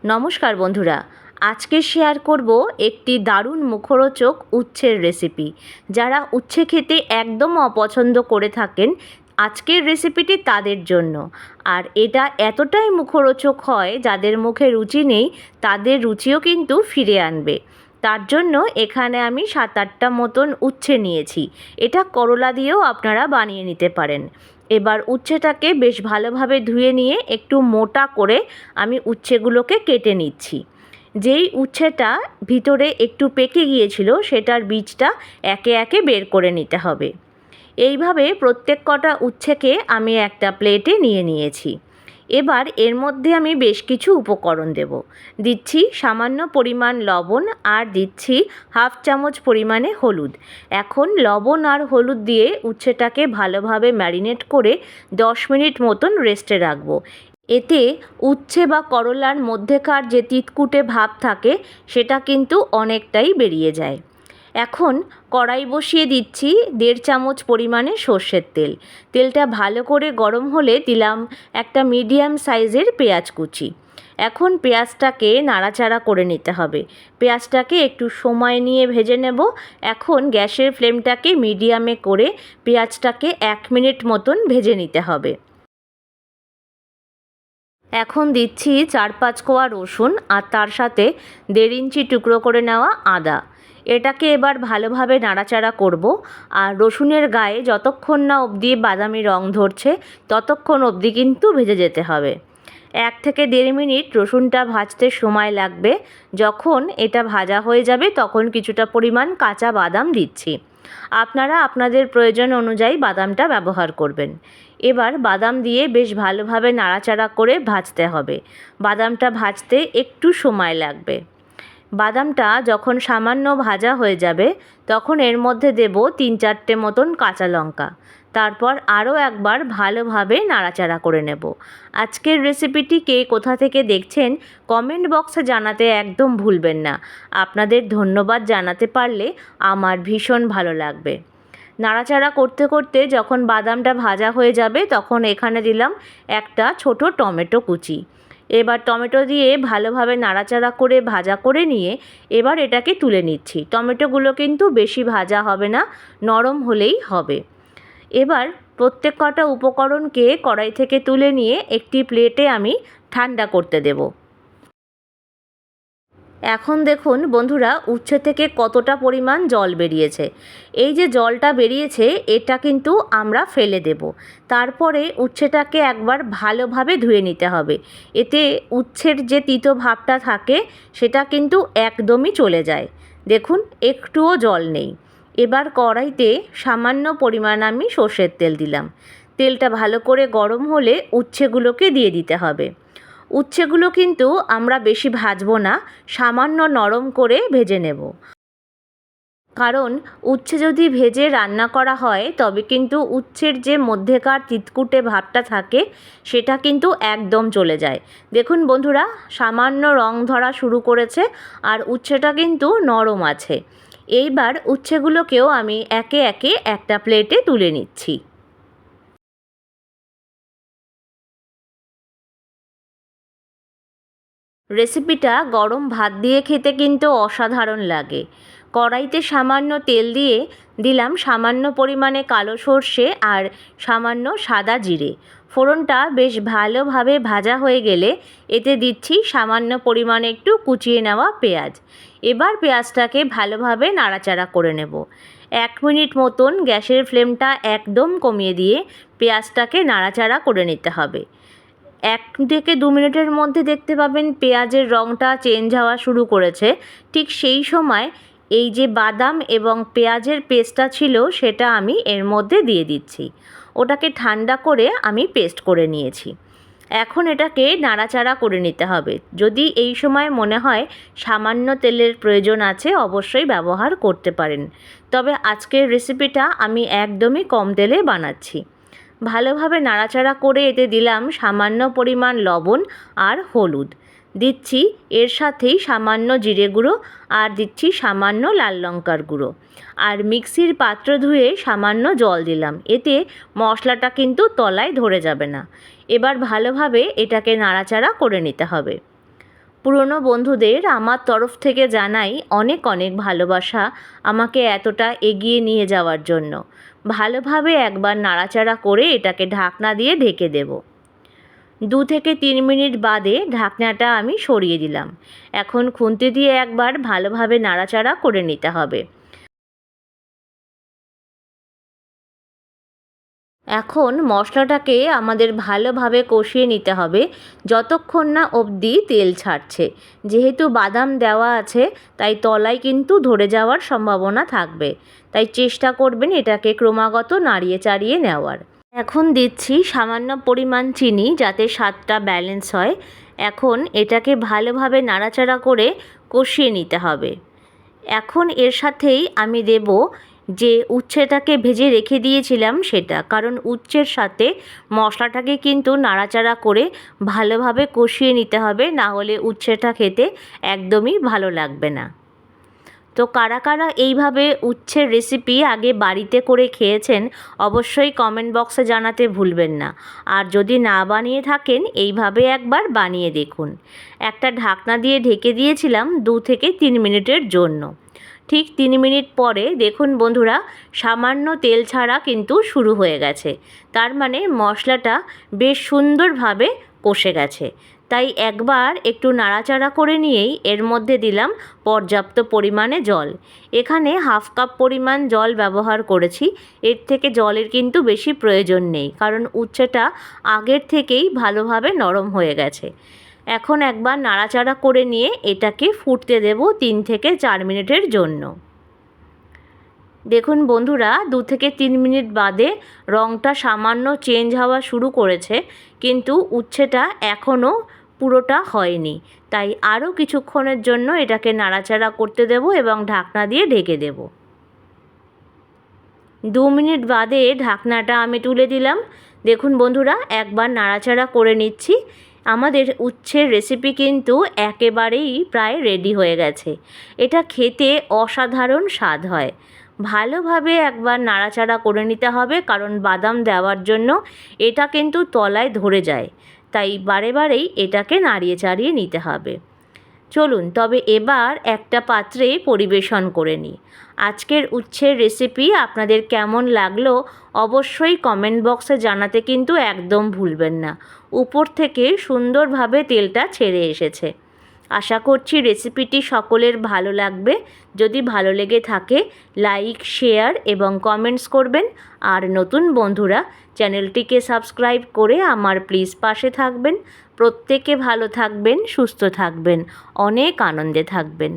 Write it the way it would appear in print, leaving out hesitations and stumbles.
নমস্কার বন্ধুরা, আজকে শেয়ার করব একটি দারুণ মুখরোচক উচ্ছের রেসিপি। যারা উচ্ছে খেতে একদম অপছন্দ করে থাকেন, আজকের রেসিপিটি তাদের জন্য। আর এটা এতটাই মুখরোচক হয়, যাদের মুখে রুচি নেই তাদের রুচিও কিন্তু ফিরে আনবে। তার জন্য এখানে আমি 7-8টা মতন উচ্ছে নিয়েছি। এটা করলা দিয়েও আপনারা বানিয়ে নিতে পারেন। এবার উচ্ছেটাকে বেশ ভালোভাবে ধুয়ে নিয়ে একটু মোটা করে আমি উচ্ছেগুলোকে কেটে নিচ্ছি। যেই উচ্ছেটা ভিতরে একটু পেকে গিয়েছিল সেটার বীজটা একে একে বের করে নিতে হবে। এইভাবে প্রত্যেক কটা উচ্ছেকে আমি একটা প্লেটে নিয়ে নিয়েছি। এবার এর মধ্যে আমি বেশ কিছু উপকরণ দেব। দিচ্ছি সামান্য পরিমাণ লবণ আর দিচ্ছি 1/2 চামচ পরিমাণে হলুদ। এখন লবণ আর হলুদ দিয়ে উচ্ছেটাকে ভালোভাবে ম্যারিনেট করে 10 মিনিট মতন রেস্টে রাখবো। এতে উচ্ছে বা করলার মধ্যেকার যে তিতকুটে ভাব থাকে সেটা কিন্তু অনেকটাই বেরিয়ে যায়। এখন কড়াই বসিয়ে দিচ্ছি 1.5 চামচ পরিমাণে সর্ষের তেল। তেলটা ভালো করে গরম হলে দিলাম একটা মিডিয়াম সাইজের পেঁয়াজ কুচি। এখন পেঁয়াজটাকে নাড়াচাড়া করে নিতে হবে। পেঁয়াজটাকে একটু সময় নিয়ে ভেজে নেব। এখন গ্যাসের ফ্লেমটাকে মিডিয়ামে করে পেঁয়াজটাকে 1 মিনিট মতন ভেজে নিতে হবে। এখন দিচ্ছি 4-5 কোয়া রসুন আর তার সাথে 1.5 ইঞ্চি টুকরো করে নেওয়া আদা। এটাকে এবার ভালোভাবে নাড়াচাড়া করব। আর রসুনের গায়ে যতক্ষণ না অবধি বাদামি রং ধরছে ততক্ষণ অবধি কিন্তু ভেজে যেতে হবে। 1 থেকে 1.5 মিনিট রসুনটা ভাজতে সময় লাগবে। যখন এটা ভাজা হয়ে যাবে তখন কিছুটা পরিমাণ কাঁচা বাদাম দিচ্ছি। আপনারা আপনাদের প্রয়োজন অনুযায়ী বাদামটা ব্যবহার করবেন। এবার বাদাম দিয়ে বেশ ভালোভাবে নাড়াচাড়া করে ভাজতে হবে। বাদামটা ভাজতে একটু সময় লাগবে। বাদামটা যখন সামান্য ভাজা হয়ে যাবে তখন এর মধ্যে দেব 3-4টে মতন কাঁচা লঙ্কা। তারপর আরও একবার ভালোভাবে নাড়াচাড়া করে নেব। আজকের রেসিপিটি কে কোথা থেকে দেখছেন কমেন্ট বক্সে জানাতে একদম ভুলবেন না। আপনাদের ধন্যবাদ জানাতে পারলে আমার ভীষণ ভালো লাগবে। নাড়াচাড়া করতে করতে যখন বাদামটা ভাজা হয়ে যাবে তখন এখানে দিলাম একটা ছোট টমেটো কুচি। এবার টমেটো দিয়ে ভালোভাবে নাড়াচাড়া করে ভাজা করে নিয়ে এবার এটাকে তুলে নিচ্ছি। টমেটোগুলো কিন্তু বেশি ভাজা হবে না, নরম হলেই হবে। এবার প্রত্যেক কটা উপকরণকে কড়াই থেকে তুলে নিয়ে একটি প্লেটে আমি ঠান্ডা করতে দেব। এখন দেখুন বন্ধুরা, উচ্ছে থেকে কতটা পরিমাণ জল বেরিয়েছে। এই যে জলটা বেরিয়েছে এটা কিন্তু আমরা ফেলে দেব। তারপরে উচ্ছেটাকে একবার ভালোভাবে ধুয়ে নিতে হবে। এতে উচ্ছের যে তিতো ভাবটা থাকে সেটা কিন্তু একদমই চলে যায়। দেখুন একটুও জল নেই। এবার কড়াইতে সামান্য পরিমাণ আমি সর্ষের তেল দিলাম। তেলটা ভালো করে গরম হলে উচ্ছেগুলোকে দিয়ে দিতে হবে। উচ্ছেগুলো কিন্তু আমরা বেশি ভাজবো না, সামান্য নরম করে ভেজে নেব। কারণ উচ্ছে যদি ভেজে রান্না করা হয় তবে কিন্তু উচ্ছের যে মধ্যেকার তিতকুটে ভাবটা থাকে সেটা কিন্তু একদম চলে যায়। দেখুন বন্ধুরা, সামান্য রং ধরা শুরু করেছে আর উচ্ছেটা কিন্তু নরম আছে। এইবার উচ্ছেগুলোকেও আমি একে একে একটা প্লেটে তুলে নিচ্ছি। রেসিপিটা গরম ভাত দিয়ে খেতে কিন্তু অসাধারণ লাগে। কড়াইতে সামান্য তেল দিয়ে দিলাম সামান্য পরিমাণে কালো সর্ষে আর সামান্য সাদা জিরে। ফোড়নটা বেশ ভালোভাবে ভাজা হয়ে গেলে এতে দিচ্ছি সামান্য পরিমাণে একটু কুচিয়ে নেওয়া পেঁয়াজ। এবার পেঁয়াজটাকে ভালোভাবে নাড়াচাড়া করে নেব। 1 মিনিট মতন গ্যাসের ফ্লেমটা একদম কমিয়ে দিয়ে পেঁয়াজটাকে নাড়াচাড়া করে নিতে হবে। 1 থেকে 2 মিনিটের মধ্যে দেখতে পাবেন পেঁয়াজের রঙটা চেঞ্জ হওয়া শুরু করেছে। ঠিক সেই সময় এই যে বাদাম এবং পেঁয়াজের পেস্টটা ছিল সেটা আমি এর মধ্যে দিয়ে দিচ্ছি। ওটাকে ঠান্ডা করে আমি পেস্ট করে নিয়েছি। এখন এটাকে নাড়াচাড়া করে নিতে হবে। যদি এই সময় মনে হয় সামান্য তেলের প্রয়োজন আছে অবশ্যই ব্যবহার করতে পারেন। তবে আজকের রেসিপিটা আমি একদমই কম তেলে বানাচ্ছি। ভালোভাবে নাড়াচাড়া করে এতে দিলাম সামান্য পরিমাণ লবণ আর হলুদ। দিচ্ছি এর সাথেই সামান্য জিরে গুঁড়ো আর দিচ্ছি সামান্য লাল লঙ্কার গুঁড়ো। আর মিক্সির পাত্র ধুয়ে সামান্য জল দিলাম। এতে মশলাটা কিন্তু তলায় ধরে যাবে না। এবার ভালোভাবে এটাকে নাড়াচাড়া করে নিতে হবে। পুরনো বন্ধুদের আমার তরফ থেকে জানাই অনেক অনেক ভালোবাসা আমাকে এতটা এগিয়ে নিয়ে যাওয়ার জন্য। ভালোভাবে একবার নাড়াচাড়া করে এটাকে ঢাকনা দিয়ে ঢেকে দেব। 2 থেকে 3 মিনিট বাদে ঢাকনাটা আমি সরিয়ে দিলাম। এখন খুন্তি দিয়ে একবার ভালোভাবে নাড়াচাড়া করে নিতে হবে। এখন মশলাটাকে আমাদের ভালোভাবে কষিয়ে নিতে হবে যতক্ষণ না অবধি তেল ছাড়ছে। যেহেতু বাদাম দেওয়া আছে তাই তলায় কিন্তু ধরে যাওয়ার সম্ভাবনা থাকবে, তাই চেষ্টা করবেন এটাকে ক্রমাগত নাড়িয়ে চাড়িয়ে নেওয়ার। এখন দিচ্ছি সামান্য পরিমাণ চিনি যাতে স্বাদটা ব্যালেন্স হয়। এখন এটাকে ভালোভাবে নাড়াচাড়া করে কষিয়ে নিতে হবে। এখন এর সাথেই আমি দেব যে উচ্ছেটাকে ভেজে রেখে দিয়েছিলাম সেটা, কারণ উচ্ছের সাথে মশলাটাকে কিন্তু নাড়াচাড়া করে ভালোভাবে কষিয়ে নিতে হবে, না হলে উচ্ছেটা খেতে একদমই ভালো লাগবে না। তো কারা কারা এইভাবে উচ্ছের রেসিপি আগে বাড়িতে করে খেয়েছেন অবশ্যই কমেন্ট বক্সে জানাতে ভুলবেন না। আর যদি না বানিয়ে থাকেন এইভাবে একবার বানিয়ে দেখুন। একটা ঢাকনা দিয়ে ঢেকে দিয়েছিলাম 2 থেকে 3 মিনিটের জন্য। ঠিক 3 মিনিট পরে দেখুন বন্ধুরা, সামান্য তেল ছাড়া কিন্তু শুরু হয়ে গেছে। তার মানে মশলাটা বেশ সুন্দরভাবে কষে গেছে। তাই একবার একটু নাড়াচাড়া করে নিয়েই এর মধ্যে দিলাম পর্যাপ্ত পরিমাণে জল। এখানে হাফ কাপ পরিমাণ জল ব্যবহার করেছি, এর থেকে জলের কিন্তু বেশি প্রয়োজন নেই, কারণ উচ্ছেটা আগের থেকেই ভালোভাবে নরম হয়ে গেছে। এখন একবার নাড়াচাড়া করে নিয়ে এটাকে ফুটতে দেব 3 থেকে 4 মিনিটের জন্য। দেখুন বন্ধুরা, 2 থেকে 3 মিনিট বাদে রঙটা সামান্য চেঞ্জ হওয়া শুরু করেছে, কিন্তু উচ্ছেটা এখনও পুরোটা হয়নি। তাই আরও কিছুক্ষণের জন্য এটাকে নাড়াচাড়া করতে দেব এবং ঢাকনা দিয়ে ঢেকে দেব। 2 মিনিট বাদে ঢাকনাটা আমি তুলে দিলাম। দেখুন বন্ধুরা, একবার নাড়াচাড়া করে নিচ্ছি। আমাদের উচ্ছের রেসিপি কিন্তু একেবারেই প্রায় রেডি হয়ে গেছে। এটা খেতে অসাধারণ স্বাদ হয়। ভালোভাবে একবার নাড়াচাড়া করে নিতে হবে, কারণ বাদাম দেওয়ার জন্য এটা কিন্তু তলায় ধরে যায়, তাই বারে বারেই এটাকে নাড়িয়ে চাড়িয়ে নিতে হবে। চলুন তবে এবার একটা পাত্রে পরিবেশন করে নিই। আজকের উচ্ছের রেসিপি আপনাদের কেমন লাগলো অবশ্যই কমেন্ট বক্সে জানাতে কিন্তু একদম ভুলবেন না। উপর থেকে সুন্দরভাবে তেলটা ছেড়ে এসেছে। আশা করছি রেসিপিটি সকলের ভালো লাগবে। যদি ভালো লেগে থাকে লাইক, শেয়ার এবং কমেন্টস করবেন। আর নতুন বন্ধুরা চ্যানেলটিকে সাবস্ক্রাইব করে আমার প্লিজ পাশে থাকবেন। প্রত্যেকে ভালো থাকবেন, সুস্থ থাকবেন, অনেক আনন্দে থাকবেন।